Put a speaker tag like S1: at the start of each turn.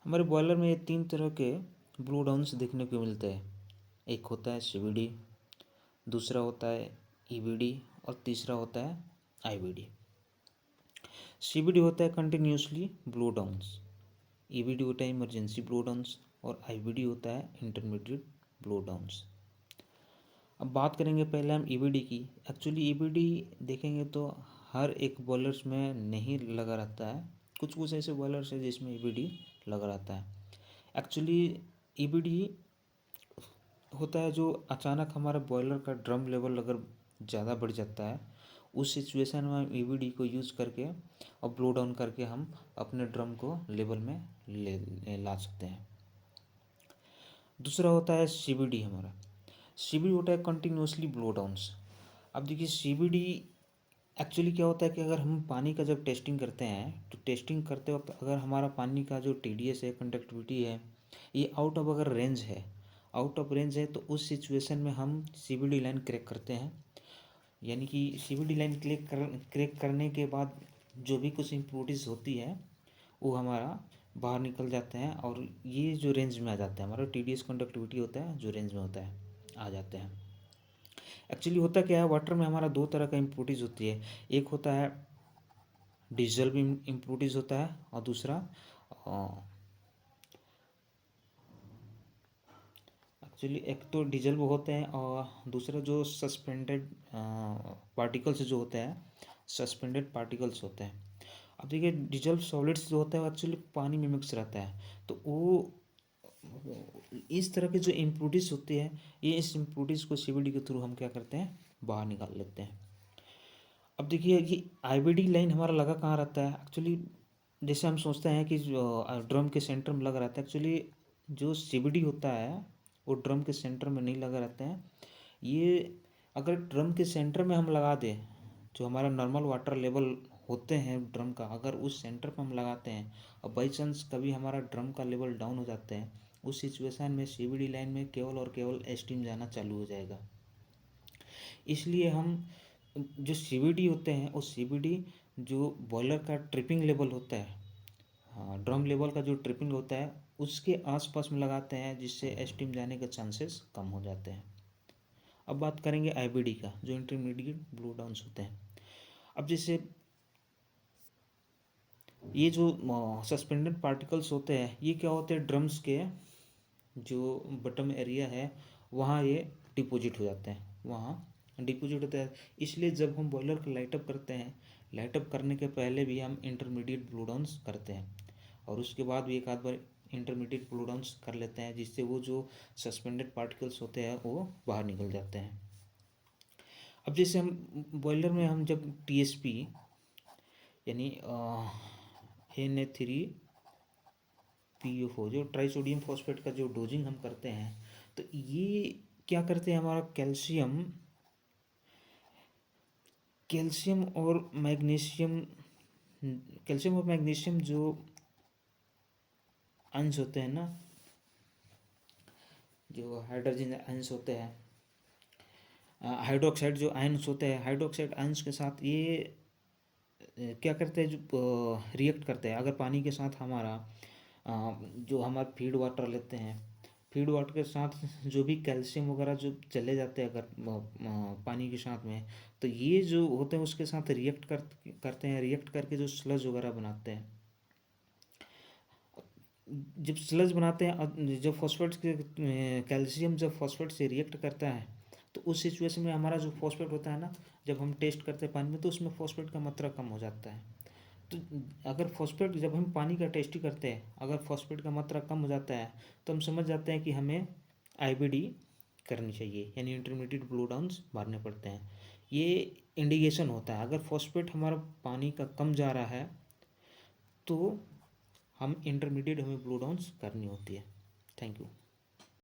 S1: हमारे बॉयलर में ये 3 तरह के ब्लो डाउन्स देखने को मिलते हैं। एक होता है सीवीडी, दूसरा होता है ईवीडी और तीसरा होता है आईवीडी। सीवीडी होता है कंटिन्यूसली ब्लो डाउन्स, ईवीडी होता है इमरजेंसी ब्लो डाउन्स और आईवीडी होता है इंटरमीडिएट ब्लो डाउन्स। अब बात करेंगे पहले हम ईवीडी की। एक्चुअली ईवीडी देखेंगे तो हर एक बॉयलर्स में नहीं लगा रहता है, कुछ कुछ ऐसे बॉयलर्स है जिसमें ईवीडी लगा रहता है। एक्चुअली ईवीडी होता है जो अचानक हमारा बॉयलर का ड्रम लेवल अगर ज़्यादा बढ़ जाता है, उस सिचुएशन में हम ईवीडी को यूज़ करके और ब्लो डाउन करके हम अपने ड्रम को लेवल में ला सकते हैं। दूसरा होता है सीवीडी। हमारा सीवीडी होता है कंटिन्यूसली ब्लो डाउन्स। अब देखिए सीवीडी एक्चुअली क्या होता है कि अगर हम पानी का जब टेस्टिंग करते हैं तो टेस्टिंग करते वक्त अगर हमारा पानी का जो टीडीएस है, कंडक्टिविटी है, ये आउट ऑफ अगर रेंज है, आउट ऑफ रेंज है, तो उस सिचुएशन में हम सीवीडी लाइन क्रैक करते हैं। यानी कि सीवीडी लाइन क्रैक करने के बाद जो भी कुछ इम्प्योरिटीज़ होती है वो हमारा बाहर निकल जाते हैं और ये जो रेंज में आ जाता है, हमारा टीडीएस कंडक्टिविटी होता है जो रेंज में होता है, आ जाते हैं। एक्चुअली होता क्या है, वाटर में हमारा 2 तरह का इम्प्योरिटीज़ होती है। एक होता है डिजल्व इम्प्योरिटीज़ होता है और दूसरा एक्चुअली एक तो डिजल्व होते हैं और दूसरा जो सस्पेंडेड पार्टिकल्स जो होते हैं, सस्पेंडेड पार्टिकल्स होते हैं। अब देखिए डिजल्व सॉलिड्स जो होता है एक्चुअली पानी में मिक्स रहता है, तो वो इस तरह की जो इम्प्योरिटीज़ होती है, ये इस इम्प्योरिटीज़ को सीवीडी के थ्रू हम क्या करते हैं, बाहर निकाल लेते हैं। अब देखिए ये आईवीडी लाइन हमारा लगा कहाँ रहता है। एक्चुअली जैसे हम सोचते हैं कि ड्रम के सेंटर में लगा रहता है, एक्चुअली जो सीवीडी होता है वो ड्रम के सेंटर में नहीं लगा रहता है। ये अगर ड्रम के सेंटर में हम लगा दें, जो हमारा नॉर्मल वाटर लेवल होते हैं ड्रम का, अगर उस सेंटर पर हम लगाते हैं और बाई चांस कभी हमारा ड्रम का लेवल डाउन हो जाते हैं, उस सिचुएशन में सीवीडी लाइन में केवल और केवल स्टीम जाना चालू हो जाएगा। इसलिए हम जो सीवीडी होते हैं, उस सीवीडी जो बॉयलर का ट्रिपिंग लेवल होता है, हाँ, ड्रम लेवल का जो ट्रिपिंग होता है उसके आसपास में लगाते हैं, जिससे स्टीम जाने के चांसेस कम हो जाते हैं। अब बात करेंगे आईवीडी का, जो इंटरमीडिएट ब्लो डाउन्स होते हैं। अब जैसे ये जो सस्पेंडेड पार्टिकल्स होते हैं, ये क्या होते हैं, ड्रम्स के जो बटम एरिया है वहाँ ये डिपॉजिट हो जाते हैं, वहाँ डिपॉजिट होता है। इसलिए जब हम बॉयलर को लाइटअप करते हैं, लाइटअप करने के पहले भी हम इंटरमीडिएट ब्लो डाउन्स करते हैं और उसके बाद भी एक आध बार इंटरमीडिएट ब्लो डाउन्स कर लेते हैं, जिससे वो जो सस्पेंडेड पार्टिकल्स होते हैं वो बाहर निकल जाते हैं। अब जैसे हम बॉयलर में हम जब टीएसपी यानी Na3PO4 जो ट्राइसोडियम फॉस्फेट का जो डोजिंग हम करते हैं, तो ये क्या करते हैं, हमारा कैल्शियम और मैग्नीशियम जो आयंस होते हैं ना, जो हाइड्रोजन आयंस होते हैं, हाइड्रोक्साइड जो आयंस होते हैं, हाइड्रोक्साइड आयंस के साथ ये क्या करते हैं, जो रिएक्ट करते हैं। अगर पानी के साथ हमारा जो हमारा फीड वाटर लेते हैं, फीड वाटर के साथ जो भी कैल्शियम वगैरह जो चले जाते हैं अगर पानी के साथ में, तो ये जो होते हैं उसके साथ करते हैं, रिएक्ट करके जो स्लज वगैरह बनाते हैं। जब स्लज बनाते हैं, जब फॉस्फेट के कैल्शियम जब फॉस्फेट से रिएक्ट करता है, तो उस सिचुएशन में हमारा जो फॉस्फेट होता है ना, जब हम टेस्ट करते हैं पानी में, तो उसमें फॉस्फेट का मात्रा कम हो जाता है। तो अगर फॉस्फेट, जब हम पानी का टेस्ट करते हैं, अगर फॉस्फेट का मात्रा कम हो जाता है, तो हम समझ जाते हैं कि हमें आईवीडी करनी चाहिए, यानी इंटरमीडिएट ब्लो डाउन्स मारने पड़ते हैं। ये इंडिकेशन होता है, अगर फॉस्फेट हमारा पानी का कम जा रहा है तो हम इंटरमीडिएट हमें ब्लो डाउन्स करनी होती है। Thank you.